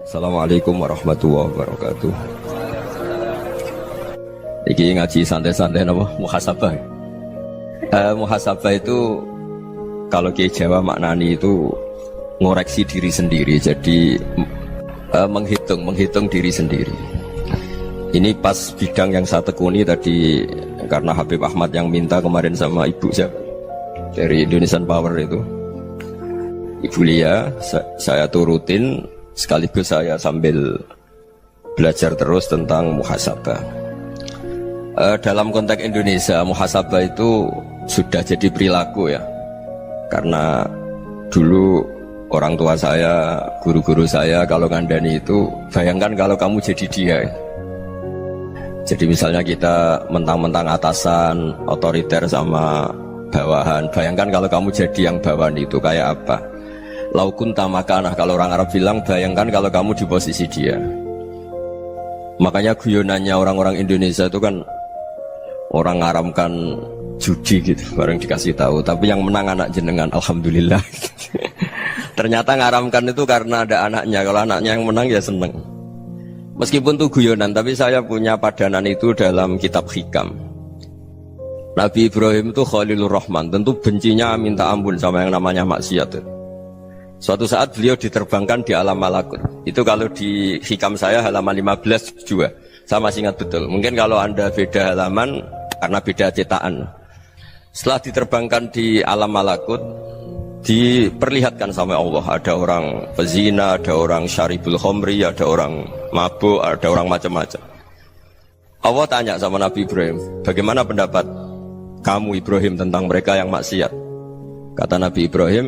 Assalamualaikum warahmatullahi wabarakatuh. Iki ngaji santai-santai nama muhasabah. Muhasabah itu kalau Kiai Jawa maknani itu ngoreksi diri sendiri. Jadi menghitung diri sendiri. Ini pas bidang yang saya tekuni tadi karena Habib Ahmad yang minta kemarin sama ibu saya dari Indonesian Power itu. Ibu Lia, saya turutin sekaligus saya sambil belajar terus tentang muhasabah. Dalam konteks Indonesia, muhasabah itu sudah jadi perilaku ya. Karena dulu orang tua saya, guru-guru saya kalau ngandani itu, bayangkan kalau kamu jadi dia. Jadi misalnya kita mentang-mentang atasan, otoriter sama bawahan. Bayangkan kalau kamu jadi yang bawahan itu kayak apa? Laukun tamakanah, kalau orang Arab bilang, bayangkan kalau kamu di posisi dia. Makanya guyonannya orang-orang Indonesia itu kan orang ngaramkan judi gitu, bareng dikasih tahu. Tapi yang menang anak jenengan, alhamdulillah. Ternyata ngaramkan itu karena ada anaknya. Kalau anaknya yang menang ya seneng. Meskipun itu guyonan, tapi saya punya padanan itu dalam kitab Hikam. Nabi Ibrahim itu Khalilur Rahman, tentu bencinya minta ampun sama yang namanya maksiat. Suatu saat beliau diterbangkan di alam malakut. Itu kalau di Hikam saya halaman 15 juga. Saya masih ingat betul. Mungkin kalau Anda beda halaman karena beda cetakan. Setelah diterbangkan di alam malakut, diperlihatkan sama Allah. Ada orang pezina, ada orang syaribul khomri, ada orang mabuk, ada orang macam-macam. Allah tanya sama Nabi Ibrahim, bagaimana pendapat kamu Ibrahim tentang mereka yang maksiat? Kata Nabi Ibrahim,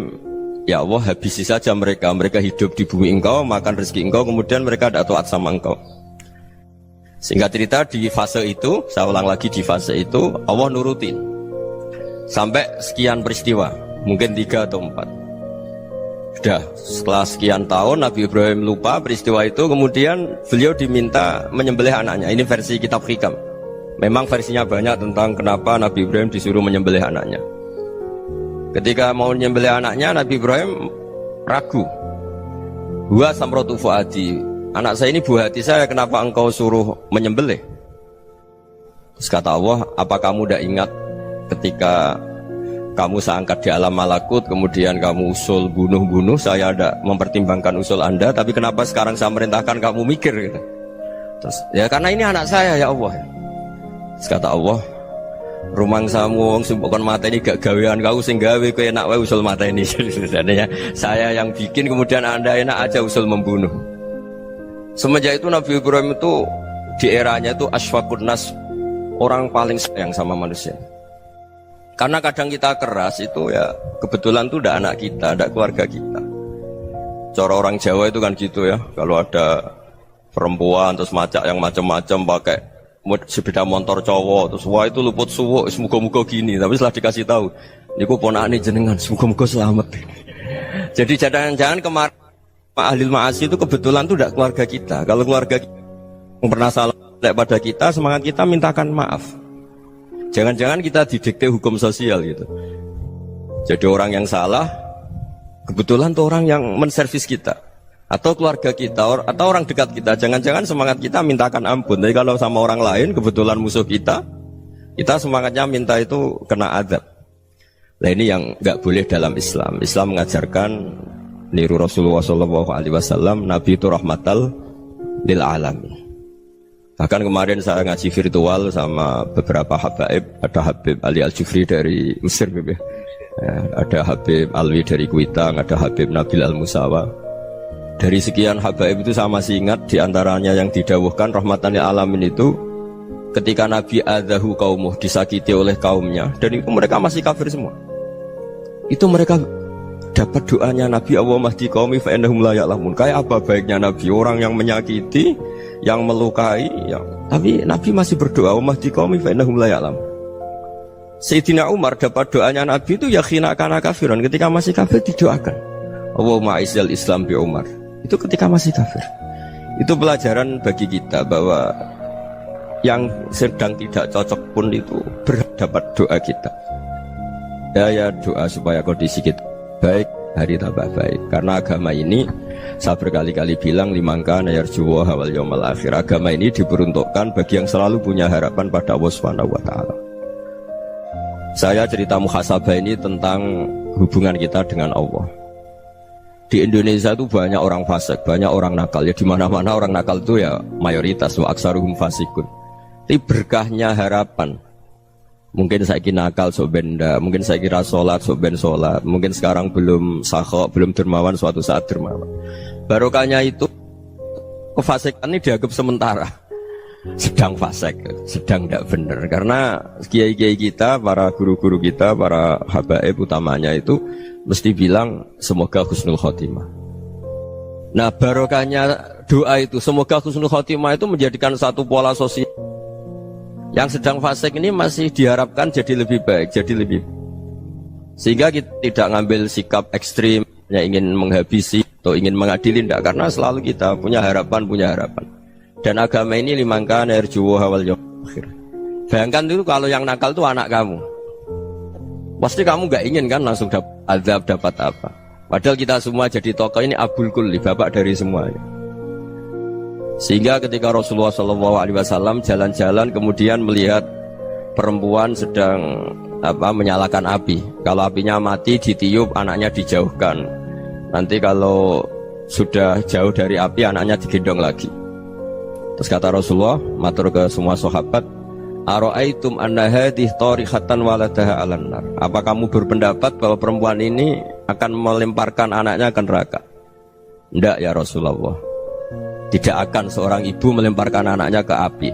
ya Allah, habisi saja mereka. Mereka hidup di bumi engkau, makan rezeki engkau, kemudian mereka tidak taat sama engkau. Singkat cerita di fase itu, saya ulang lagi di fase itu, Allah nurutin sampai sekian peristiwa, mungkin 3 atau 4. Sudah, setelah sekian tahun Nabi Ibrahim lupa peristiwa itu, kemudian beliau diminta menyembelih anaknya. Ini versi kitab Hikam. Memang versinya banyak tentang kenapa Nabi Ibrahim disuruh menyembelih anaknya. Ketika mau menyembelih anaknya, Nabi Ibrahim ragu. Huwa samratu fuadi, anak saya ini buah hati saya, kenapa engkau suruh menyembelih? Terus kata Allah, apa kamu tidak ingat ketika kamu saya angkat di alam malakut, kemudian kamu usul bunuh-bunuh, saya tidak mempertimbangkan usul Anda, tapi kenapa sekarang saya merintahkan kamu mikir gitu? Terus, ya karena ini anak saya ya Allah. Terus kata Allah, rumang samu wong sing kon mateni gak gawean kau sing gawe kowe enak wae usul mateni. Sebenarnya saya yang bikin, kemudian Anda enak aja usul membunuh. Semenjak itu Nabi Ibrahim itu di eranya itu asfaqun nas, orang paling sayang sama manusia. Karena kadang kita keras itu ya kebetulan tuh udah anak kita, ada keluarga kita. Cara orang Jawa itu kan gitu ya, kalau ada perempuan terus macak yang macam-macam pakai sepeda motor cowok, terus wah itu luput suwuk, semoga-moga gini. Tapi setelah dikasih tahu, niku ponakane jenengan, semoga-moga selamat. Jadi jangan-jangan kemarin ahli ma'asi itu kebetulan tuh tidak keluarga kita. Kalau keluarga kita yang pernah salah pada kita, semangat kita mintakan maaf. Jangan-jangan kita didikte hukum sosial gitu. Jadi orang yang salah, kebetulan tuh orang yang menservis kita. Atau keluarga kita, atau orang dekat kita, jangan-jangan semangat kita mintakan ampun. Tapi kalau sama orang lain, kebetulan musuh kita semangatnya minta itu kena adab. Nah ini yang nggak boleh dalam Islam. Islam mengajarkan niru Rasulullah SAW, Nabi itu rahmatal lil alamin. Bahkan kemarin saya ngaji virtual sama beberapa habaib, ada Habib Ali Al-Jufri dari Mesir, ya. Ada Habib Alwi dari Kuitang, ada Habib Nabil Al-Musawa. Dari sekian habaib itu saya masih ingat diantaranya yang didawuhkan rahmatan lil alamin itu ketika Nabi adzahu qaumuh, disakiti oleh kaumnya, dan itu mereka masih kafir semua. Itu mereka dapat doanya Nabi, Allahumma hdi qaumi fa innahum la ya'lamun. Kayak apa baiknya Nabi, orang yang menyakiti, yang melukai, tapi Nabi masih berdoa, Allahumma hdi qaumi fa innahum la ya'lamun. Sayyidina Umar dapat doanya Nabi itu ya khina kana kafiran, ketika masih kafir didoakan, Allahumma aizzal Islam bi Umar. Itu ketika masih kafir. Itu pelajaran bagi kita bahwa yang sedang tidak cocok pun itu berdapat doa kita. Ya doa supaya kondisi kita baik, hari tambah baik. Karena agama ini Saya berkali-kali bilang limangka nayarjuwa hawal yawmal akhir. Agama ini diperuntukkan bagi yang selalu punya harapan pada Allah Subhanahu wa taala. Saya cerita muhasabah ini tentang hubungan kita dengan Allah. Di Indonesia itu banyak orang fasik, banyak orang nakal. Ya di mana-mana orang nakal itu ya mayoritas, wa aksaruhum fasikun. Tapi berkahnya harapan. Mungkin saya kira nakal sok benda, mungkin saya kira sholat sok ben sholat, mungkin sekarang belum sakhok, belum dermawan, suatu saat dermawan. Barokahnya itu kefasikan ini dianggap sementara, sedang fasik, sedang tidak benar. Karena kiai-kiai kita, para guru-guru kita, para habaib utamanya itu mesti bilang semoga husnul khotimah. Nah barokahnya doa itu semoga husnul khotimah itu menjadikan satu pola sosial. Yang sedang fasik ini masih diharapkan jadi lebih baik, jadi lebih sehingga kita tidak ngambil sikap ekstrim yang ingin menghabisi atau ingin mengadili, tidak, karena selalu kita punya harapan. Dan agama ini limangka nerjuwo hawal yawmal akhir. Bayangkan dulu kalau yang nakal itu anak kamu, pasti kamu nggak ingin kan langsung dapat azab, dapat apa. Padahal kita semua jadi tokoh ini abul kulli, bapak dari semuanya. Sehingga ketika Rasulullah SAW jalan-jalan kemudian melihat perempuan sedang menyalakan api. Kalau apinya mati ditiup, anaknya dijauhkan. Nanti kalau sudah jauh dari api, anaknya digendong lagi. Terus kata Rasulullah, matur ke semua sahabat, Aro'aitum anna hadih tarihatan waladaha alan nar. Apa kamu berpendapat bahwa perempuan ini akan melemparkan anaknya ke neraka? Tidak ya Rasulullah. Tidak akan seorang ibu melemparkan anaknya ke api.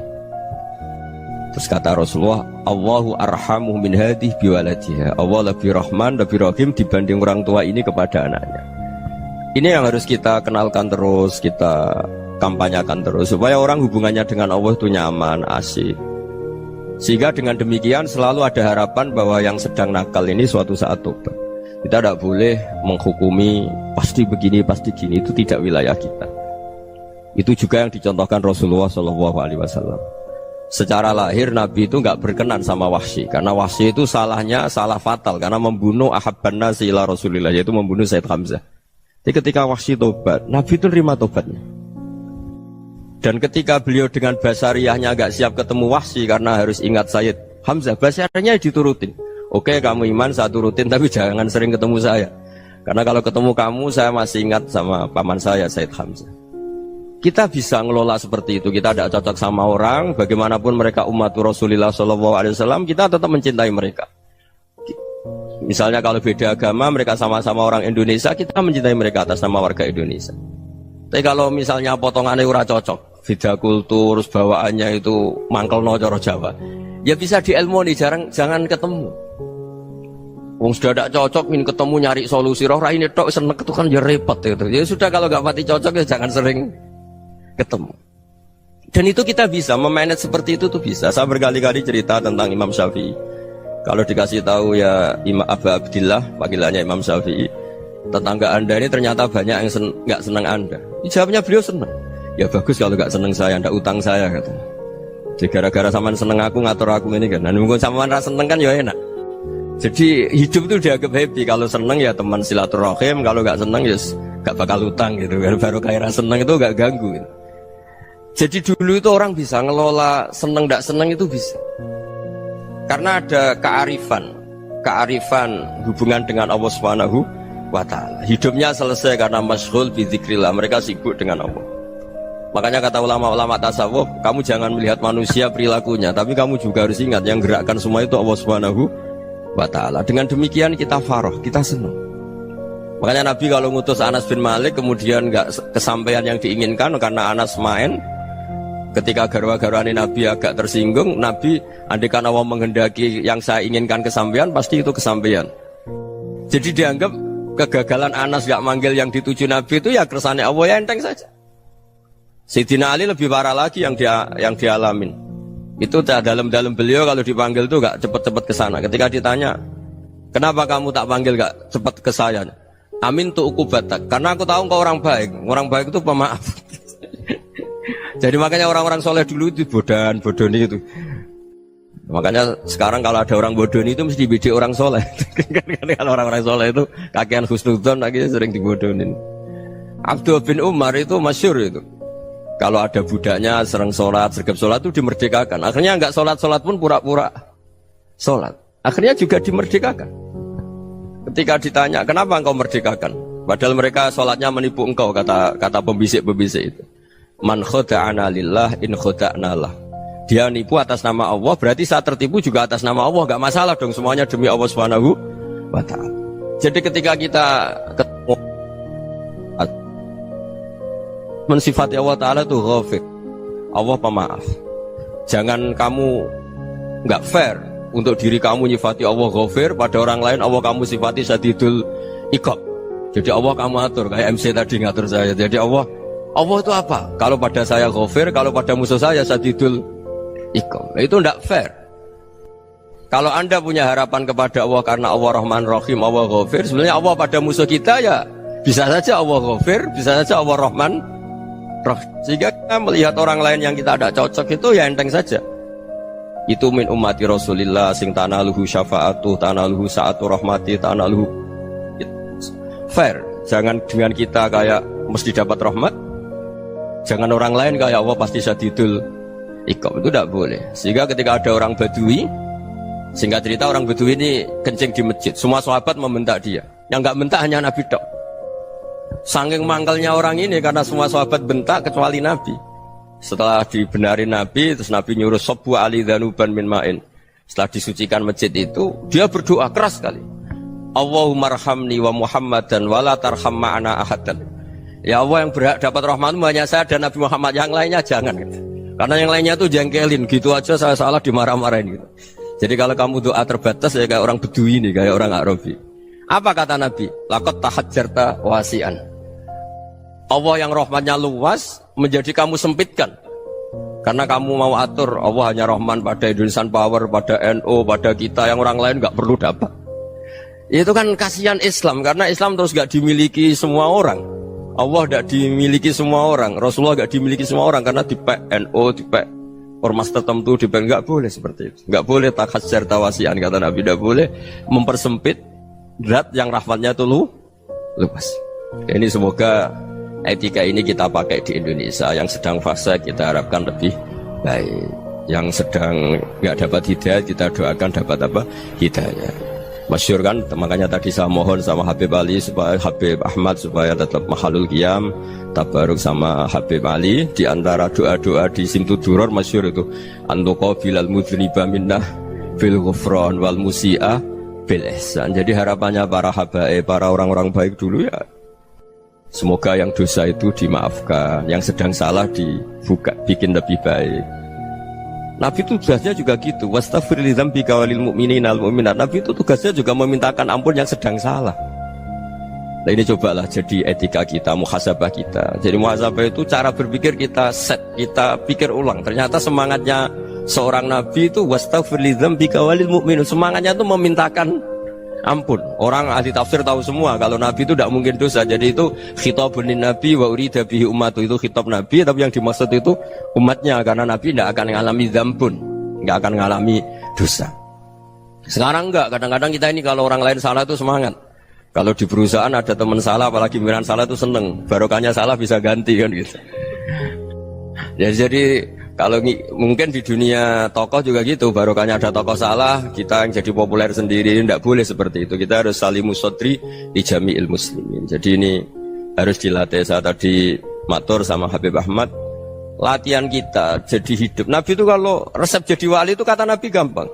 Terus kata Rasulullah, Allahu arhamu min hadih biwaladiha. Allah lebih rahman, lebih rahim dibanding orang tua ini kepada anaknya. Ini yang harus kita kenalkan terus, kita kampanyakan terus, supaya orang hubungannya dengan Allah itu nyaman, asik. Sehingga dengan demikian selalu ada harapan bahwa yang sedang nakal ini suatu saat tobat. Kita tidak boleh menghukumi pasti begini, pasti gini, itu tidak wilayah kita. Itu juga yang dicontohkan Rasulullah SAW. Secara lahir Nabi itu nggak berkenan sama Wahsy, karena Wahsy itu salahnya salah fatal, karena membunuh ahabban nasi ila Rasulillah, yaitu membunuh Sayyid Hamzah. Jadi ketika Wahsy tobat, Nabi itu terima tobatnya. Dan ketika beliau dengan basariyahnya nggak siap ketemu Wahsy karena harus ingat Sayyid Hamzah, basariyahnya diturutin. Oke, kamu iman, saya turutin, tapi jangan sering ketemu saya. Karena kalau ketemu kamu, saya masih ingat sama paman saya, Sayyid Hamzah. Kita bisa ngelola seperti itu. Kita tidak cocok sama orang, bagaimanapun mereka umat Rasulullah SAW, kita tetap mencintai mereka. Misalnya kalau beda agama, mereka sama-sama orang Indonesia, kita mencintai mereka atas nama warga Indonesia. Tapi kalau misalnya potongannya ora cocok, beda kultur, bawaannya itu mangkel no coro Jawa, ya bisa diilmoni, jangan ketemu. Wong sudah tidak cocok, ingin ketemu nyari solusi. Roh ini tok seneng itu kan ya repot gitu. Ya sudah, kalau nggak pati cocok ya jangan sering ketemu. Dan itu kita bisa memanage seperti itu tuh bisa. Saya berkali-kali cerita tentang Imam Syafi'i. Kalau dikasih tahu ya Imam Abu Abdillah, panggilannya Imam Syafi'i, tetangga anda ini ternyata banyak yang nggak senang anda. Jawabnya beliau senang. Ya bagus kalau nggak senang saya, ndak utang saya katanya. Jadi gara-gara saman seneng aku ngatur aku ini kan. Dan mungkin saman rasa seneng kan ya enak. Jadi hidup itu dianggap happy. Kalau seneng ya teman silaturahim, kalau nggak seneng ya nggak bakal utang gitu. Baru kayak rasa seneng itu nggak ganggu gitu. Jadi dulu itu orang bisa ngelola seneng tidak seneng itu bisa, karena ada kearifan hubungan dengan Allah Subhanahu wa Ta'ala. Hidupnya selesai karena masyghul bi dzikrillah, mereka sibuk dengan Allah. Makanya kata ulama-ulama tasawuf, kamu jangan melihat manusia perilakunya, tapi kamu juga harus ingat yang gerakkan semua itu Allah Subhanahu wa Ta'ala. Dengan demikian kita farah, kita senang. Makanya Nabi kalau ngutus Anas bin Malik kemudian nggak kesampaian yang diinginkan karena Anas main. Ketika garwa-garwani Nabi agak tersinggung, Nabi andaikan Allah menghendaki yang saya inginkan kesampaian, pasti itu kesampaian. Jadi dianggap kegagalan Anas gak manggil yang dituju Nabi itu ya kersane Allah, ya enteng saja. Sayyidina Ali lebih parah lagi yang dialamin. Itu dalam beliau kalau dipanggil itu gak cepet-cepet ke sana. Ketika ditanya, kenapa kamu tak panggil gak cepet ke saya? Amin tu ukubatak, karena aku tahu engkau orang baik. Orang baik itu pemaaf. Jadi makanya orang-orang soleh dulu itu bodoni itu. Makanya sekarang kalau ada orang bodoni itu mesti dibidik orang soleh. Kalau orang-orang soleh itu kakean husnudzon lagi sering dibodonin. Abdullah bin Umar itu masyhur itu. Kalau ada budaknya sering sholat, sergap sholat itu dimerdekakan. Akhirnya nggak sholat pun pura-pura sholat. Akhirnya juga dimerdekakan. Ketika ditanya, kenapa engkau merdekakan? Padahal mereka sholatnya menipu engkau, kata pembisik-pembisik itu. Man khoda'ana lillah in khoda'na lah. Dia nipu atas nama Allah, berarti saat tertipu juga atas nama Allah. Gak masalah dong, semuanya demi Allah Subhanahu wa ta'ala. Jadi ketika kita ketemu mensifati Allah Ta'ala itu ghafir, Allah pemaaf. Jangan kamu gak fair untuk diri kamu nyifati Allah ghafir, pada orang lain Allah kamu sifati syadidul iqab. Jadi Allah kamu atur, kayak MC tadi ngatur saya. Jadi Allah itu apa? Kalau pada saya ghafir, kalau pada musuh saya syadidul iqab. Itu tidak fair. Kalau Anda punya harapan kepada Allah karena Allah Rahman Rahim, Allah ghafir, sebenarnya Allah pada musuh kita ya bisa saja Allah ghafir, bisa saja Allah Rahman Rahim. Sehingga kita melihat orang lain yang kita tidak cocok itu ya enteng saja. Itu min ummati Rasulillah sing tanaluhu syafa'atu, tanaluhu sa'atu rahmati, tanaluhu fair. Jangan dengan kita kayak mesti dapat rahmat. Jangan orang lain kayak Allah pasti syadidul iqab, itu tidak boleh. Sehingga ketika ada orang Badui, singkat cerita orang Badui ini kencing di masjid, semua sahabat membentak dia. Yang nggak bentak hanya Nabi tok. Saking mangkelnya orang ini karena semua sahabat bentak kecuali Nabi. Setelah dibenarin Nabi, terus Nabi nyuruh sobu ali dhanuban min ma'in. Setelah disucikan masjid itu, dia berdoa keras sekali. Allahumma arhamni wa Muhammadan wa la tarham ma'ana ahadan. Ya Allah, yang berhak dapat rahmatmu hanya saya dan Nabi Muhammad, yang lainnya jangan gitu. Karena yang lainnya tuh jengkelin, gitu aja saya salah dimarah-marahin gitu. Jadi kalau kamu doa terbatas ya kayak orang Bedui nih, kayak orang Arabi. Apa kata Nabi? Laqad tahajjarta wasi'an. Allah yang rahmatnya luas menjadi kamu sempitkan. Karena kamu mau atur Allah hanya Rahman pada Indonesian Power, pada NU, pada kita, yang orang lain nggak perlu dapat. Itu kan kasihan Islam, karena Islam terus nggak dimiliki semua orang. Allah nggak dimiliki semua orang, Rasulullah nggak dimiliki semua orang, karena dipek NU, dipek ormas tertentu, dipek nggak boleh seperti itu. Nggak boleh takhasyar tawasian, kata Nabi, nggak boleh mempersempit zat yang rahmatnya itu luas. Ini semoga etika ini kita pakai di Indonesia. Yang sedang fase kita harapkan lebih baik, yang sedang nggak dapat hidayah kita doakan dapat apa? Hidayah. Masyhur kan, makanya tadi saya mohon sama Habib Ali supaya Habib Ahmad supaya tetap mahalul qiyam tabaruk sama Habib Ali. Di antara doa-doa di Simtuduror masyhur itu antuqa bilal mudhriba minnah bil ghufran wal musi'a bil ihsan. Jadi harapannya para habaib, para orang-orang baik dulu ya, semoga yang dosa itu dimaafkan, yang sedang salah dibuka, bikin lebih baik. Nabi itu tugasnya juga gitu. Wastaghfir li dzambika walil mu'minina wal mu'minat. Nabi itu tugasnya juga memintakan ampun yang sedang salah. Nah ini cobalah jadi etika kita, muhasabah kita. Jadi muhasabah itu cara berpikir kita set, kita pikir ulang. Ternyata semangatnya seorang nabi itu wastaghfir li dzambika walil mu'minun. Semangatnya itu memintakan ampun. Orang ahli tafsir tahu semua kalau Nabi itu tidak mungkin dosa. Jadi itu khitabun Nabi wa urida bihi ummatu, itu khitab Nabi, tapi yang dimaksud itu umatnya, karena Nabi tidak akan mengalami dzambun, tidak akan mengalami dosa. Sekarang enggak, kadang-kadang kita ini kalau orang lain salah itu semangat. Kalau di perusahaan ada teman salah, apalagi pimpinan salah itu seneng, barokahnya salah bisa ganti kan gitu. Ya jadi kalau mungkin di dunia tokoh juga gitu, barokahnya ada tokoh salah, kita yang jadi populer sendiri, tidak boleh seperti itu. Kita harus salimus sodri di jami'il muslimin. Jadi ini harus dilatih. Saya tadi matur sama Habib Ahmad, latihan kita jadi hidup. Nabi itu kalau resep jadi wali itu kata Nabi gampang.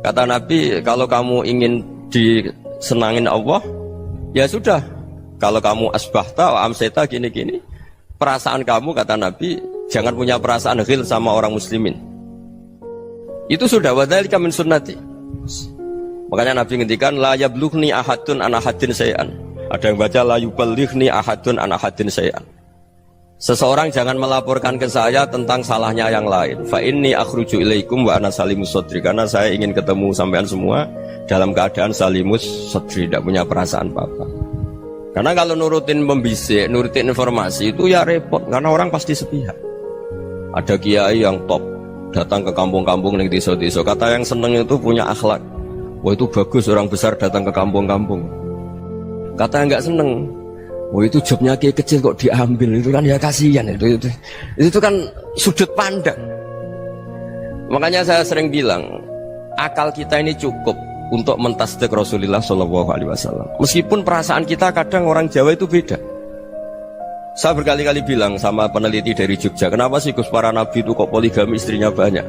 Kata Nabi, kalau kamu ingin disenangin Allah, ya sudah. Kalau kamu asbahta wa amseta gini-gini, perasaan kamu, kata Nabi, jangan punya perasaan ghil sama orang muslimin. Itu sudah wadzalika min sunnati. Makanya Nabi ngendikan la yablughni ahadun an ahadin syai'an. Ada yang baca la yuballighni ahadun an ahadin syai'an. Seseorang jangan melaporkan ke saya tentang salahnya yang lain. Fa inni akhruju ilaikum wa ana salimus sadri. Karena saya ingin ketemu sampean semua dalam keadaan salimus sadri, tidak punya perasaan apa-apa. Karena kalau nurutin pembisik, nurutin informasi itu ya repot, karena orang pasti sepihak. Ada kiai yang top datang ke kampung-kampung ning desa-desa, kata yang seneng itu punya akhlak. Wah itu bagus orang besar datang ke kampung-kampung. Kata yang nggak seneng, Oh itu jobnya kiai kecil kok diambil, itu kan ya kasihan itu kan sudut pandang. Makanya saya sering bilang akal kita ini cukup untuk mentasdik Rasulullah SAW. Meskipun perasaan kita kadang orang Jawa itu beda. Saya berkali-kali bilang sama peneliti dari Jogja, kenapa sih Gus para nabi itu kok poligami istrinya banyak?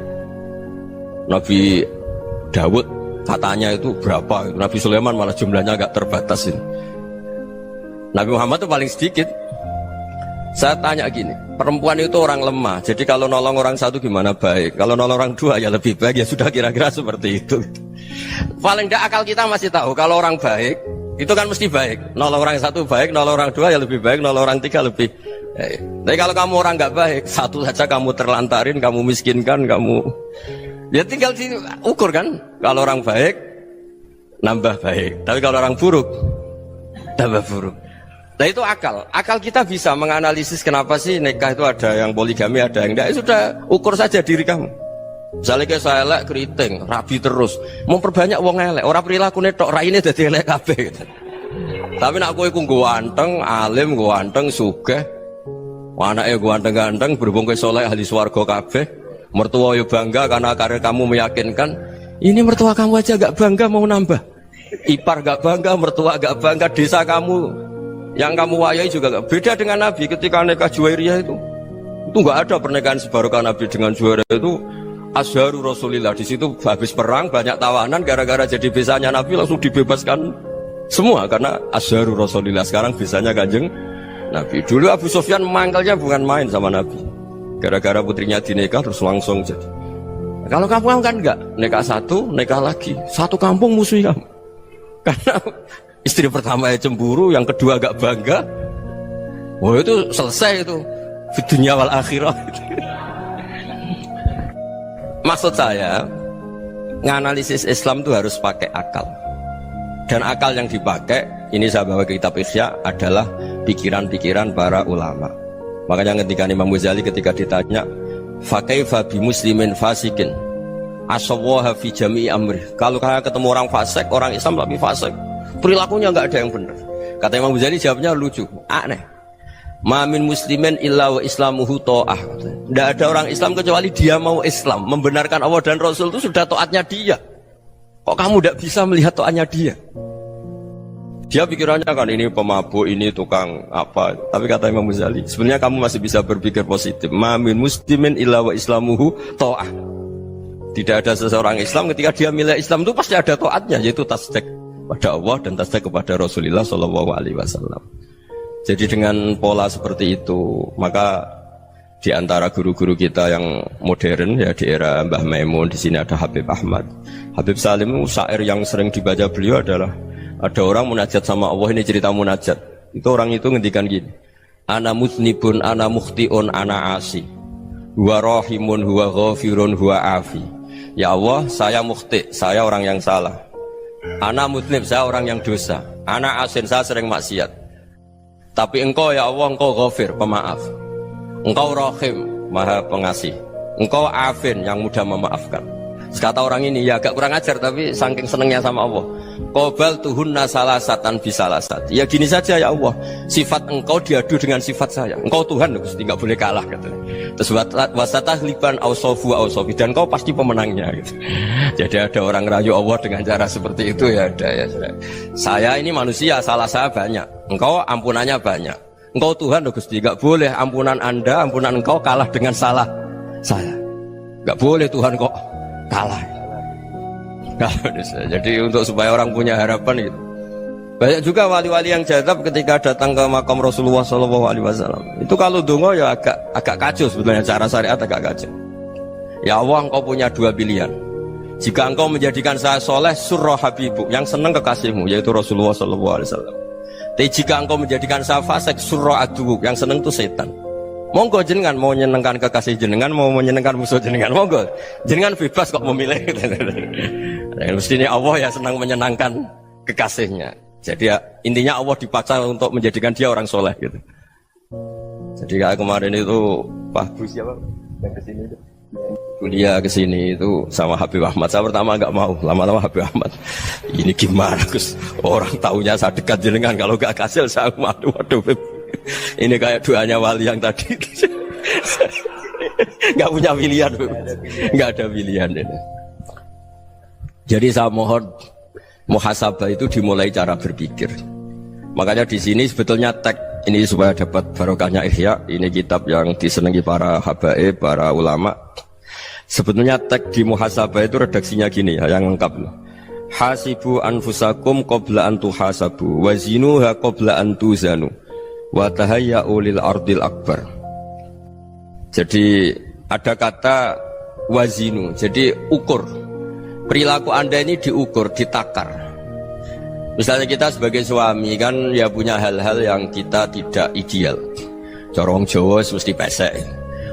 Nabi Dawud katanya itu berapa? Nabi Sulaiman malah jumlahnya agak terbatas ini. Nabi Muhammad itu paling sedikit. Saya tanya gini, perempuan itu orang lemah, jadi kalau nolong orang satu gimana baik, kalau nolong orang dua ya lebih baik, ya sudah kira-kira seperti itu. Paling tidak akal kita masih tahu kalau orang baik itu kan mesti baik, nolong orang satu baik, nolong orang dua ya lebih baik, nolong orang tiga lebih baik. Tapi kalau kamu orang nggak baik, satu saja kamu terlantarin, kamu miskinkan, kamu ya tinggal diukur kan. Kalau orang baik nambah baik, tapi kalau orang buruk tambah buruk. Nah itu akal kita bisa menganalisis kenapa sih nikah itu ada yang poligami, ada yang enggak. Sudah ukur saja diri kamu. Misalnya kayak saya elek keriting, rabi terus, memperbanyak wong elek, orang perilaku netok, raine dadi elek kabeh. Tapi nak kowe ku ganteng, alim, ganteng, sugih, anake ganteng-ganteng, berhubung kowe saleh ahli swarga kabeh, mertua yo bangga karena karir kamu meyakinkan. Ini mertua kamu aja gak bangga mau nambah. Ipar gak bangga, mertua gak bangga, desa kamu yang kamu wayai juga gak beda dengan Nabi ketika nikah Juwairiyah itu gak ada pernikahan sebarokah Nabi dengan Juwairiyah itu Azharu Rasulillah. Di situ habis perang banyak tawanan, gara-gara jadi besanya Nabi langsung dibebaskan semua karena Azharu Rasulillah. Sekarang besanya Kanjeng Nabi. Dulu Abu Sufyan mangkalnya bukan main sama Nabi, gara-gara putrinya dinikah terus langsung jadi. Kalau kamu kan enggak, nikah satu, nikah lagi, satu kampung musuh kamu karena istri pertama ya cemburu, yang kedua agak bangga. Wah itu selesai itu di dunia wal akhirah. Maksud saya nganalisis Islam itu harus pakai akal. Dan akal yang dipakai, ini saya bawa ke kitab Ihya, adalah pikiran-pikiran para ulama. Makanya ketika Imam Ghazali ketika ditanya fakaifa bi muslimin fasikin asawaha fi jami'i amri, kalau kalian ketemu orang fasik, orang Islam tapi fasik, perilakunya nggak ada yang benar. Kata Imam Ghazali jawabnya lucu, aneh. Ma min muslimin illa wa islamuhu ta'ah. Tidak ada orang Islam kecuali dia mau Islam, membenarkan Allah dan Rasul itu sudah taatnya dia. Kok kamu tidak bisa melihat taatnya dia? Dia pikirannya kan ini pemabuk, ini tukang apa. Tapi kata Imam Ghazali, sebenarnya kamu masih bisa berpikir positif. Ma min muslimin illa wa islamuhu ta'ah. Tidak ada seseorang Islam ketika dia milih Islam itu pasti ada taatnya, yaitu tasdik pada Allah dan tasdik kepada Rasulullah SAW. Jadi dengan pola seperti itu, maka di antara guru-guru kita yang modern ya di era Mbah Maimun, di sini ada Habib Ahmad, Habib Salim, syair yang sering dibaca beliau adalah ada orang munajat sama Allah. Ini cerita munajat. Itu orang itu ngendikan gini, ana muznibun, ana mukhtiun, ana asi, huwa rahimun, huwa ghafirun, huwa afi. Ya Allah, saya mukhti, saya orang yang salah. Ana muznib, saya orang yang dosa. Ana asin, saya sering maksiat. Tapi engkau ya Allah, engkau ghafir, pemaaf. Engkau rahim, maha pengasih. Engkau afin, yang mudah memaafkan. Kata orang ini, ya agak kurang ajar, tapi saking senengnya sama Allah. Qobal tuhunna salasatan bisalasat. Ya gini saja ya Allah, sifat engkau diadu dengan sifat saya. Engkau Tuhan, Gusti, nggak boleh kalah katanya. Terus wasatah liban ausofu ausofi, dan engkau pasti pemenangnya gitu. Jadi ada orang rayu Allah dengan cara seperti itu ya ada ya. Saya ini manusia, salah saya banyak. Engkau ampunannya banyak. Engkau Tuhan, Gusti, nggak boleh ampunan Anda, ampunan engkau kalah dengan salah saya. Nggak boleh Tuhan kok kalah. Jadi untuk supaya orang punya harapan gitu. Banyak juga wali-wali yang jadab ketika datang ke makam Rasulullah SAW. Itu kalau dongo ya agak kacau sebenarnya, cara syariat agak kacau. Ya Allah, engkau punya dua pilihan. Jika engkau menjadikan saya soleh, surah habibu, yang senang kekasihmu, yaitu Rasulullah SAW. Tapi jika engkau menjadikan saya fasik, surah aduh, yang senang itu setan. Monggo jenengan mau menyenangkan kekasih jenengan, mau menyenangkan musuh jenengan, monggo jenengan bebas kok memilih. Mestinya Allah ya senang menyenangkan kekasihnya. Jadi ya, intinya Allah dipaksa untuk menjadikan dia orang soleh gitu. Jadi kayak kemarin itu Pak Bu siapa yang kesini itu kuliah ke sini itu sama Habib Ahmad. Saya pertama nggak mau, lama-lama Habib Ahmad. Ini gimana Gus? Orang taunya saya dekat jenengan, kalau nggak hasil saya waduh Beb. Ini kayak doanya wali yang tadi. Nggak punya pilihan, Beb. Nggak ada pilihan ini. Jadi saya mohon muhasabah itu dimulai cara berpikir. Makanya di sini sebetulnya tag ini supaya dapat barokahnya Ihya. Ini kitab yang disenangi para habaib, para ulama. Sebetulnya tag di muhasabah itu redaksinya gini ya, yang lengkap. Hasibu anfusakum qabla an tuhasabu wa zinuha qabla an tuzanu wa tahayya'u lil ardil akbar. Jadi ada kata wazinu, jadi ukur. Perilaku Anda ini diukur, ditakar. Misalnya kita sebagai suami kan ya punya hal-hal yang kita tidak ideal. Corong Jawa mesti pesek,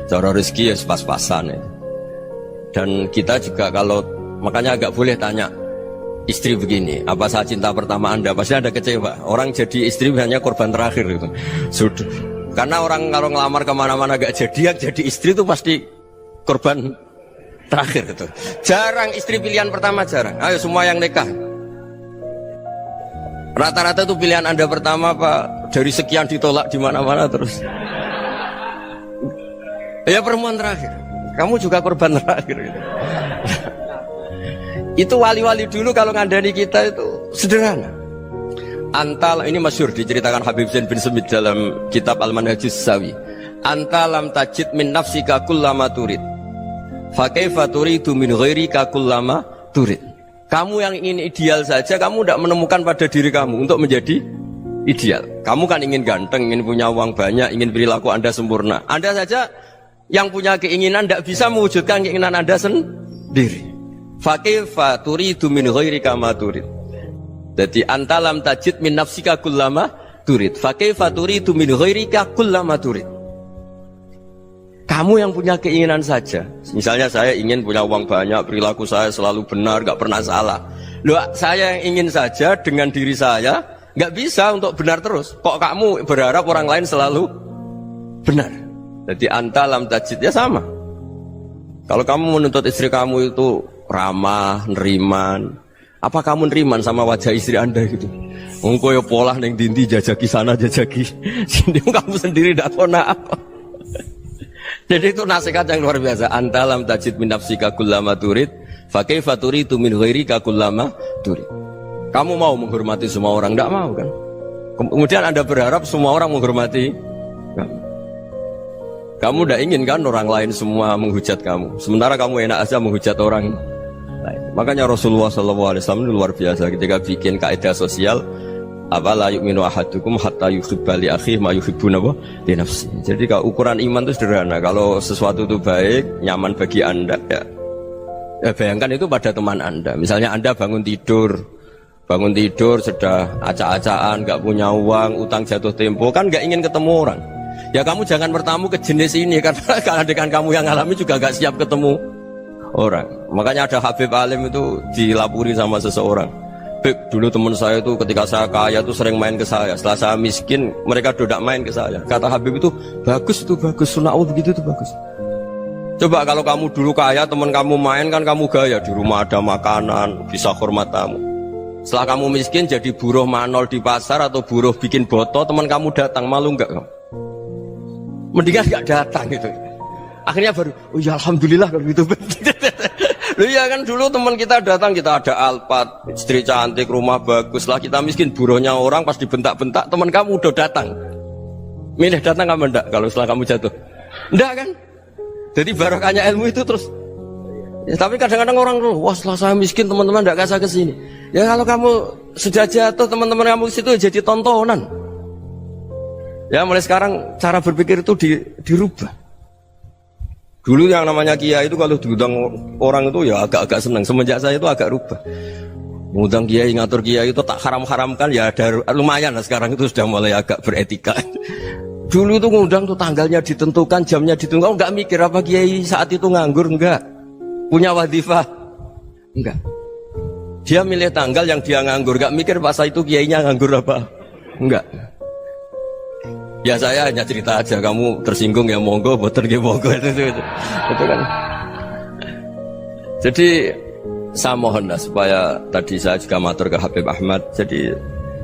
cara rezeki ya pas-pasan. Dan kita juga kalau makanya agak boleh tanya istri begini, apa saat cinta pertama Anda? Pasti Anda kecewa. Orang jadi istri hanya korban terakhir itu. Sudah. Karena orang kalau ngelamar kemana-mana gak jadi, yang jadi istri itu pasti korban terakhir itu. Jarang istri pilihan pertama, jarang. Ayo semua yang nikah. Rata-rata itu pilihan Anda pertama Pak, dari sekian ditolak di mana-mana terus. Ya perempuan terakhir. Kamu juga korban terakhir gitu. Itu wali-wali dulu kalau ngandani kita itu sederhana. Antal ini masyhur diceritakan Habib Zain bin Semit dalam kitab Al-Manhajus Sawi. Antalam tajid min nafsika kullama turid. Fa kaifa turidu min ghairika kullama turid. Kamu yang ingin ideal saja kamu tidak menemukan pada diri kamu untuk menjadi ideal. Kamu kan ingin ganteng, ingin punya uang banyak, ingin perilaku Anda sempurna. Anda saja yang punya keinginan tidak bisa mewujudkan keinginan Anda sendiri. Fakaifa turidu min ghairika ma turid. Jadi antalam tajid min nafsika kullama turid. Fakaifa turidu min ghairika kullama turid. Kamu yang punya keinginan saja. Misalnya saya ingin punya uang banyak, perilaku saya selalu benar, gak pernah salah. Loh, saya yang ingin saja dengan diri saya gak bisa untuk benar terus. Kok kamu berharap orang lain selalu benar? Jadi antalam tajid ya sama. Kalau kamu menuntut istri kamu itu ramah, neriman, apa kamu neriman sama wajah istri Anda gitu? Engkau ya pola neng dindi jajaki sana jajaki sini, kamu sendiri tidak tahu apa. Jadi itu nasihat yang luar biasa. Antalam tajid min nafsika kullama turid, fa kaifa turidu min ghairika kullama turid. Kamu mau menghormati semua orang? Tidak mau kan? Kemudian Anda berharap semua orang menghormati kamu. Kamu tidak ingin kan orang lain semua menghujat kamu. Sementara kamu enak aja menghujat orang lain. Makanya Rasulullah SAW luar biasa ketika bikin kaidah sosial. Apa la yu'minu ahadukum hatta yuhibba li akhihi ma yuhibbu li nafsihi. Jadi kalau ukuran iman itu sederhana. Kalau sesuatu itu baik, nyaman bagi Anda ya bayangkan itu pada teman Anda. Misalnya Anda bangun tidur sudah acak-acakan, gak punya uang, utang jatuh tempo, kan gak ingin ketemu orang. Ya kamu jangan bertamu ke jenis ini, karena kalau dengan kamu yang alami juga gak siap ketemu orang. Makanya ada Habib Alim itu dilapuri sama seseorang. Beb, dulu teman saya itu ketika saya kaya itu sering main ke saya. Setelah saya miskin, mereka tidak main ke saya. Kata Habib itu bagus, sunnah Allah begitu itu bagus. Coba kalau kamu dulu kaya, teman kamu main kan kamu gaya. Di rumah ada makanan, bisa hormat tamu. Setelah kamu miskin jadi buruh manol di pasar atau buruh bikin boto, teman kamu datang, malu enggak kamu? Mendingan enggak datang gitu. Akhirnya baru, oh ya alhamdulillah kalau gitu. Loh iya kan dulu teman kita datang, kita ada Alphard, istri cantik, rumah bagus. Lah kita miskin, buruhnya orang pas dibentak-bentak, teman kamu udah datang. Milih datang kamu enggak kalau setelah kamu jatuh? Enggak kan? Jadi barokahnya ilmu itu terus. Ya, tapi kadang-kadang orang tuh, wah setelah saya miskin teman-teman enggak kasih ke sini. Ya kalau kamu sudah jatuh, teman-teman kamu ke situ jadi tontonan. Ya mulai sekarang cara berpikir itu dirubah. Dulu yang namanya kiai itu kalau diundang orang itu ya agak-agak senang. Semenjak saya itu agak rubah. Mengundang kiai, ngatur kiai itu tak haram-haramkan ya ada lumayan lah, sekarang itu sudah mulai agak beretika. Dulu itu ngundang tuh tanggalnya ditentukan, jamnya ditentukan, enggak mikir apa kiai saat itu nganggur, enggak. Punya wadifah, enggak. Dia milih tanggal yang dia nganggur, enggak mikir pas itu kiainya nganggur apa, enggak. Ya saya hanya cerita aja, kamu tersinggung ya monggo, boten nggih monggo itu kan. Jadi saya mohonlah supaya tadi saya juga matur ke Habib Ahmad. Jadi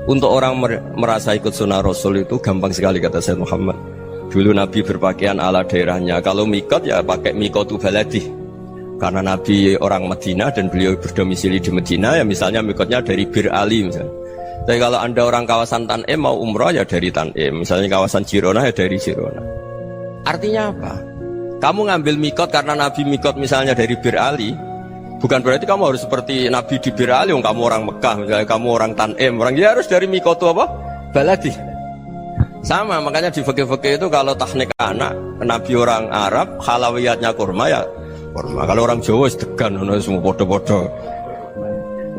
untuk orang merasa ikut sunnah Rasul itu gampang sekali kata Sayyid Muhammad. Dulu Nabi berpakaian ala daerahnya. Kalau mikot ya pakai mikotu baladi. Karena Nabi orang Madinah dan beliau berdomisili di Madinah, ya misalnya mikotnya dari Bir Ali misalnya. Tapi kalau Anda orang kawasan Tanim mau umroh ya dari Tanim. Misalnya kawasan Jirona ya dari Jirona. Artinya apa? Kamu ngambil mikot karena Nabi mikot misalnya dari Bir Ali, bukan berarti kamu harus seperti Nabi di Bir Ali, kamu orang Mekah, misalnya kamu orang Tanim, orang dia harus dari mikot itu apa? Baladi. Sama, makanya di fikih-fikih itu kalau tahnik anak, Nabi orang Arab, halawiyatnya kurma ya kurma. Kalau orang Jawa sedegan, semua bodoh-bodoh.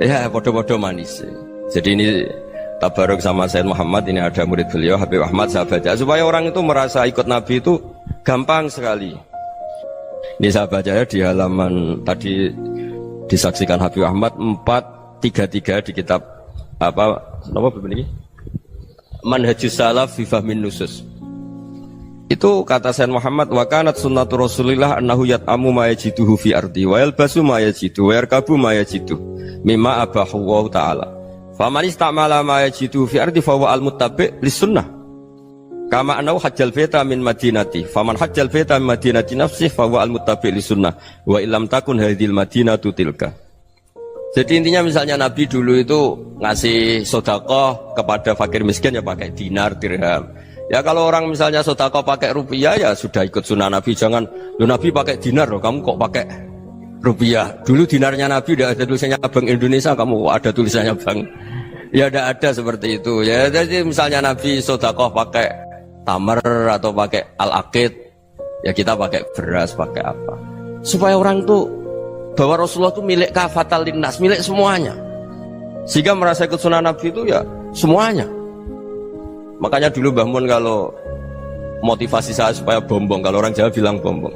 Ya, bodoh-bodoh manis. Jadi ini tabaruk sama Sayyid Muhammad, ini ada murid beliau, Habib Ahmad, saya baca. Supaya orang itu merasa ikut Nabi itu gampang sekali. Ini saya baca ya di halaman tadi disaksikan Habib Ahmad 433 di kitab apa begini? Manhajus Salaf fi Fahmin Nusus. Itu kata Sayyid Muhammad, wa kanat sunnatu Rasulillah annahu yat'amu ma yajiduhu fi ardi wa yalbasu ma yajidu wa yarkabu ma yajidu mimma abahu Allah taala. Faman istamala ma yajiduhu fi ardi fa huwa al-muttabi' lis-sunnah. Kama anau hajjal baita min madinati, faman hajjal baita min madinati nafsih fa huwa al-muttabi' lis-sunnah wa illam takun hadhil madinatu tilka. Jadi intinya misalnya Nabi dulu itu ngasih sedekah kepada fakir miskin ya pakai dinar, dirham. Ya kalau orang misalnya sedekah pakai rupiah ya sudah ikut sunnah Nabi. Jangan, lu Nabi pakai dinar loh, kamu kok pakai rupiah. Dulu dinarnya Nabi udah ada tulisannya Bank Indonesia, kamu kok ada tulisannya Bank. Ya tidak ada seperti itu. Ya jadi misalnya Nabi sedekah pakai tamar atau pakai al-aqid, ya kita pakai beras, pakai apa. Supaya orang tuh bahwa Rasulullah itu milik kafatal linnas, milik semuanya. Sehingga merasa ikut sunnah Nabi itu ya semuanya. Makanya dulu Mbah Mun kalau motivasi saya supaya bombong, kalau orang Jawa bilang bombong.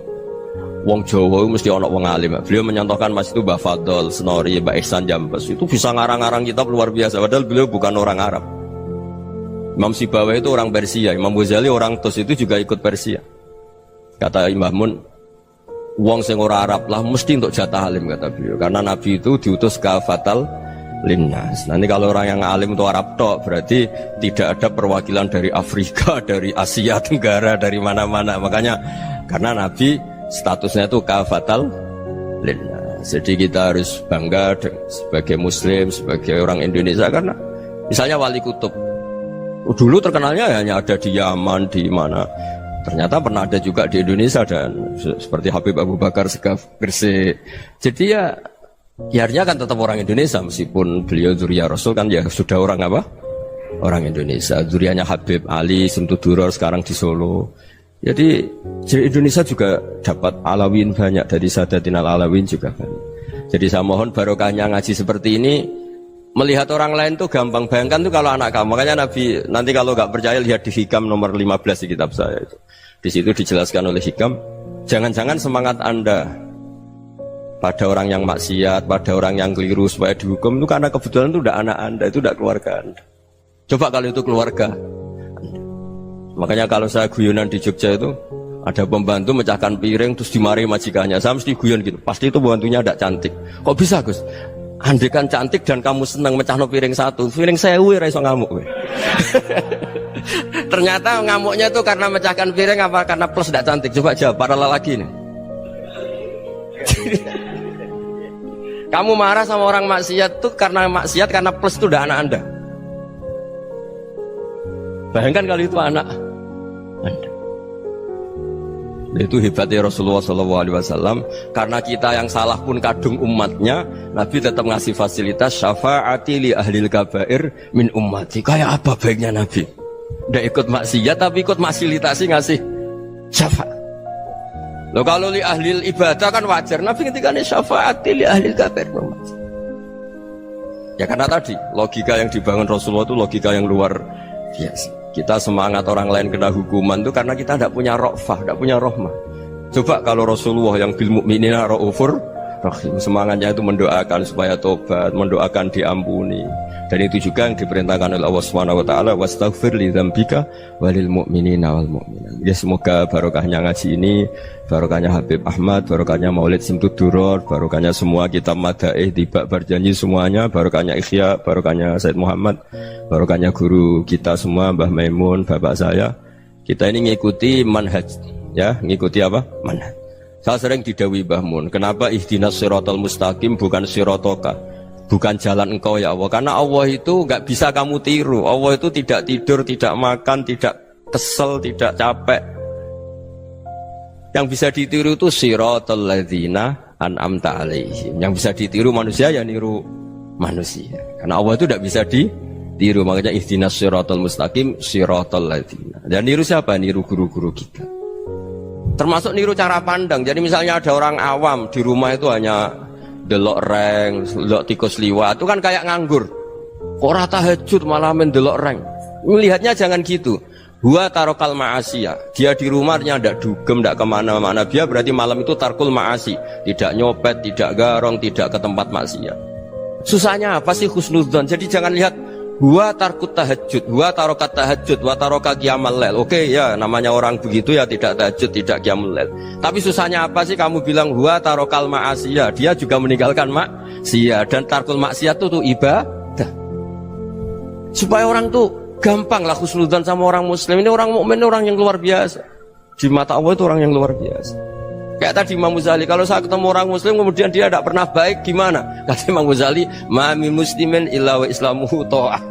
Wong Jawa mesti ono wong alim. Beliau menyontohkan Mas itu Mbah Fadol, Senori, Mbah Ihsan Jambes. Itu bisa ngarang-ngarang kitab luar biasa. Padahal beliau bukan orang Arab. Imam Sibawai itu orang Persia, Imam Ghazali orang Tus itu juga ikut Persia. Kata Mbah Mun, wong sing ora Arab lah mesti untuk jatah alim kata beliau. Karena Nabi itu diutus kafatal linnas. Nanti kalau orang yang alim itu Arab tok, berarti tidak ada perwakilan dari Afrika, dari Asia Tenggara, dari mana-mana. Makanya karena Nabi statusnya itu kafatal linnas. Jadi kita harus bangga sebagai Muslim, sebagai orang Indonesia karena misalnya Wali Kutub dulu terkenalnya hanya ada di Yaman, di mana. Ternyata pernah ada juga di Indonesia dan seperti Habib Abu Bakar Segaf Gresik. Jadi ya akhirnya kan tetap orang Indonesia meskipun beliau zuriyah Rasul kan ya sudah orang apa? Orang Indonesia. Zuriyahnya Habib Ali Sentuduror sekarang di Solo. Jadi Indonesia juga dapat alawin banyak dari Sadatin al-Alawin juga banyak. Jadi saya mohon barokahnya ngaji seperti ini. Melihat orang lain tuh gampang, bayangkan tuh kalau anak kamu. Makanya Nabi nanti kalau nggak percaya lihat di Hikam nomor 15 di kitab saya itu. Di situ dijelaskan oleh Hikam, jangan-jangan semangat Anda pada orang yang maksiat, pada orang yang keliru supaya dihukum itu karena kebetulan itu udah anak Anda, itu udah keluarga Anda. Coba kalau itu keluarga Anda. Makanya kalau saya guyonan di Jogja itu ada pembantu mecahkan piring terus dimarahi majikannya, saya mesti guyon gitu, pasti itu pembantunya tidak cantik. Kok bisa Gus? Andai kan cantik dan kamu senang mecahno piring satu, piring 1000 ra iso ngamuk kowe. Ternyata ngamuknya tuh karena mecahkan piring apa karena plus tidak cantik? Coba jawab para lelaki nih. Kamu marah sama orang maksiat tuh karena maksiat karena plus itu udah anak Anda. Bayangkan kalau itu anak Anda. Itu hebatnya Rasulullah SAW. Karena kita yang salah pun kadung umatnya, Nabi tetap ngasih fasilitas syafaati li ahlil kabair min ummati. Kayak apa baiknya Nabi? Udah ikut maksiat tapi ikut fasilitasi ngasih syafaat. Loh kalau li ahlil ibadah kan wajar. Nabi ketika ini syafaati li ahlil kabair min ummati. Ya karena tadi logika yang dibangun Rasulullah itu logika yang luar biasa. Kita semangat orang lain kena hukuman itu karena kita tidak punya ra'fah, tidak punya rahmah. Coba kalau Rasulullah yang bil mukminina raufur Rahim. Semangatnya itu mendoakan supaya tobat, mendoakan diampuni. Dan itu juga yang diperintahkan oleh Allah Subhanahu wa taala, wastaghfir li dzambika walil mu'minina wal mu'minat. Ya semoga barokahnya ngaji ini, barokahnya Habib Ahmad, barokahnya Maulid Simtud Duror, barokahnya semua kitab madaih, tiba berjanji semuanya, barokahnya Ikhya, barokahnya Said Muhammad, barokahnya guru kita semua, Mbah Maimun, bapak saya. Kita ini ngikuti manhaj, ya, ngikuti apa? Manhaj. Saya sering didhawuhi Mbah Mun, kenapa ihdinas siratal mustaqim bukan siratoka, bukan jalan engkau ya Allah, karena Allah itu nggak bisa kamu tiru. Allah itu tidak tidur, tidak makan, tidak kesel, tidak capek. Yang bisa ditiru itu siratal ladzina an'amta alaihim. Yang bisa ditiru manusia ya niru manusia, karena Allah itu tidak bisa ditiru. Makanya ihdinas siratal mustaqim siratal ladzina. Dan niru siapa? Niru guru-guru kita. Termasuk niru cara pandang. Jadi misalnya ada orang awam di rumah itu hanya delok reng, delok tikus liwat, itu kan kayak nganggur. Kok ora tahajud malah mendelok reng. Melihatnya jangan gitu. Huwa tarokal ma'asiyah. Dia di rumahnya ndak dugem, ndak kemana-mana. Dia berarti malam itu tarkul ma'asi. Tidak nyopet, tidak garong, tidak ke tempat maksiat. Susahnya apa sih husnudzon? Jadi jangan lihat huwa tarkut tahajud, huwa tarokat tahajud, wa taroka qiyamal lail. Oke ya, namanya orang begitu ya tidak tahajud, tidak qiyamul lail. Tapi susahnya apa sih kamu bilang huwa tarokal ma'asiyah? Dia juga meninggalkan maksiat, dan tarkul maksiat itu tuh ibadah. Supaya orang tuh gampang lah husnudzon sama orang muslim. Ini orang mukmin, orang yang luar biasa. Di mata Allah itu orang yang luar biasa. Kayak tadi Imam Ghazali, kalau saya ketemu orang muslim kemudian dia tidak pernah baik, gimana? Kata Imam Ghazali, ma min muslimin illa wa islamuhu ta'ah.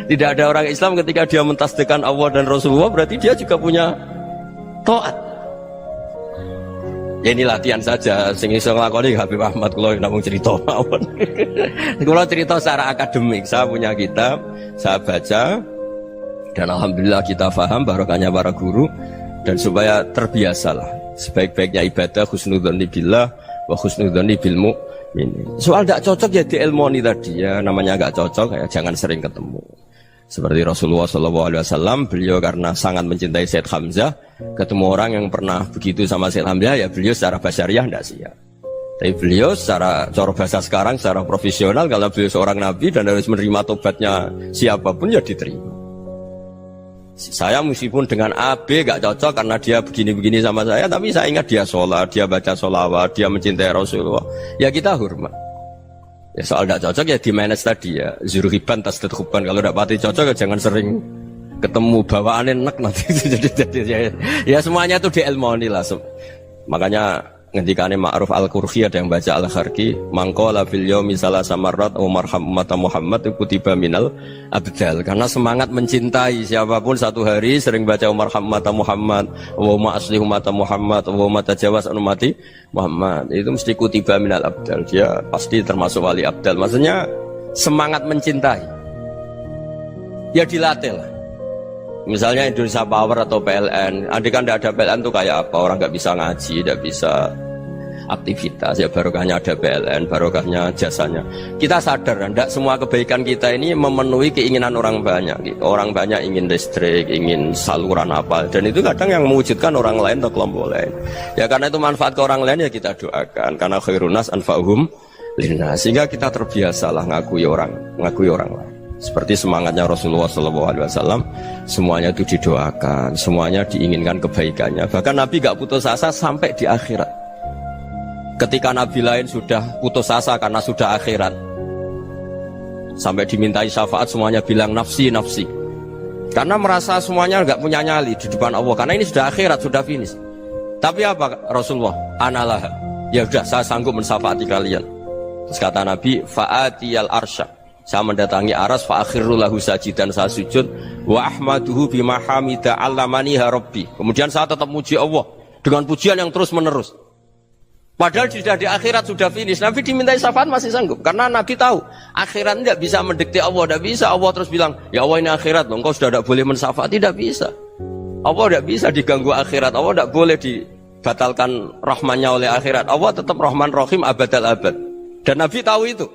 Tidak ada orang Islam ketika dia mentasdihkan Allah dan Rasulullah, berarti dia juga punya taat. Ya ini latihan saja, sing iso nglakoni Habib Ahmad kula namung cerita mawon. Kula cerita secara akademik, saya punya kitab, saya baca, dan alhamdulillah kita paham barokahnya para guru, dan supaya terbiasalah. Sebaik-baiknya ibadah husnudzon billah wa husnudzon bil mu'min. Soal tidak cocok ya diilmoni tadi ya, namanya nggak cocok ya jangan sering ketemu. Seperti Rasulullah SAW, beliau karena sangat mencintai Said Hamzah, ketemu orang yang pernah begitu sama Said Hamzah ya beliau secara basyariah tidak siap. Tapi beliau secara cara bahasa sekarang, secara profesional, kalau beliau seorang nabi dan harus menerima tobatnya siapapun ya diterima. Saya meskipun dengan A, B gak cocok karena dia begini-begini sama saya, tapi saya ingat dia sholat, dia baca sholawat, dia mencintai Rasulullah, ya kita hormat. Ya soal gak cocok ya di manage tadi ya, zurhiban tasdid huban. Kalau gak pati cocok ya jangan sering ketemu, bawaannya enak nanti. Jadi ya semuanya itu diilmoni lah. Makanya ngendikane Ma'ruf Al-Qurhi ada yang baca Al-Kharqi, mangqala fil yaumi salasa marrat wa marham umat Muhammad kutiba minal abdal. Karena semangat mencintai siapapun satu hari sering baca marham umat Muhammad wa ma asli umat Muhammad wa ma tajawaz an umati Muhammad, itu mesti kutiba minal abdal. Dia pasti termasuk wali abdal. Maksudnya semangat mencintai ya dilatih lah. Misalnya Indonesia Power atau PLN, andai kan tidak ada PLN tuh kayak apa? Orang nggak bisa ngaji, tidak bisa aktivitas. Ya barokahnya ada PLN, barokahnya jasanya. Kita sadar, tidak semua kebaikan kita ini memenuhi keinginan orang banyak. Gitu. Orang banyak ingin listrik, ingin saluran apa, dan itu kadang yang mewujudkan orang lain atau kelompok lain. Ya karena itu manfaat ke orang lain ya kita doakan. Karena khairunas anfa'uhum linnas. Sehingga kita terbiasalah ngakui orang lain. Seperti semangatnya Rasulullah SAW, semuanya itu didoakan, semuanya diinginkan kebaikannya. Bahkan Nabi gak putus asa sampai di akhirat. Ketika Nabi lain sudah putus asa karena sudah akhirat, sampai dimintai syafaat semuanya bilang nafsi, nafsi. Karena merasa semuanya gak punya nyali di depan Allah. Karena ini sudah akhirat, sudah finish. Tapi apa Rasulullah? Analah. Ya sudah, saya sanggup mensyafaati kalian. Terus kata Nabi, fa'atiyal arsya. Saya mendatangi aras fa akhirul lahu sajidan, saya sujud wa ahmaduhu bima hamida 'allamaniha rabbi. Kemudian saya tetap muji Allah dengan pujian yang terus menerus. Padahal sudah di akhirat, sudah finish. Nabi dimintai syafaat masih sanggup karena Nabi tahu akhirat tidak bisa mendikte Allah, tidak bisa. Allah terus bilang, "Ya Allah ini akhirat loh, engkau sudah tidak boleh mensyafaat." Tidak bisa. Allah tidak bisa diganggu akhirat. Allah tidak boleh dibatalkan rahmannya oleh akhirat. Allah tetap Rahman Rahim abadal abad. Dan Nabi tahu itu.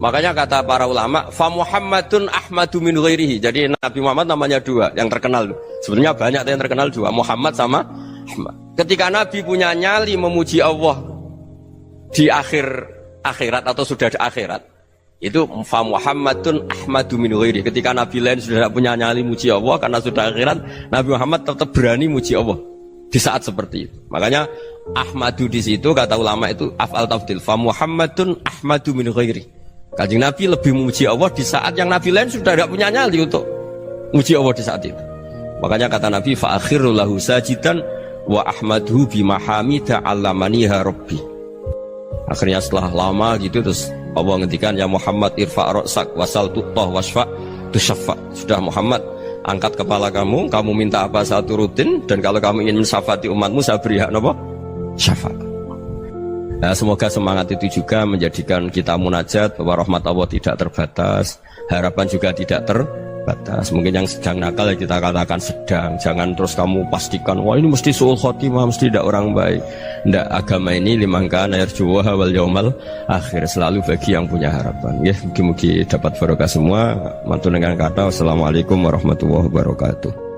Makanya kata para ulama, fa Muhammadun ahmadu min ghairihi. Jadi Nabi Muhammad namanya dua, yang terkenal. Sebenarnya banyak yang terkenal dua, Muhammad sama Ahmad. Ketika Nabi punya nyali memuji Allah di akhir akhirat atau sudah di akhirat itu fa Muhammadun ahmadu min ghairi. Ketika Nabi lain sudah tidak punya nyali muji Allah karena sudah akhirat, Nabi Muhammad tetap berani muji Allah di saat seperti itu. Makanya ahmadu di situ kata ulama itu af'al tafdil, fa Muhammadun ahmadu min ghairi. Kanjeng Nabi lebih memuji Allah di saat yang Nabi lain sudah tidak punya nyali untuk muji Allah di saat itu. Makanya kata Nabi fa akhiru lahu sajidan wa ahmaduhu bi mahamida 'allamaniha rabbi. Akhirnya setelah lama gitu terus Allah ngendikan ya Muhammad irfa' ra'sak wasal tu'tah wasfa' tusyaffa. Sudah Muhammad, angkat kepala kamu minta apa saya turutin, dan kalau kamu ingin mensyafaati umatmu saya beri hak napa? Syafaat. Nah, semoga semangat itu juga menjadikan kita munajat bahwa rahmat Allah tidak terbatas, harapan juga tidak terbatas. Mungkin yang sedang nakal ya kita katakan sedang, jangan terus kamu pastikan wah ini mesti su'ul khotimah, mesti tidak orang baik. Tidak, agama ini liman kana yarjuha wal yaumal akhir, selalu bagi yang punya harapan. Ya, mugi-mugi dapat barokah semua. Mantu dengan kata wassalamualaikum warahmatullahi wabarakatuh.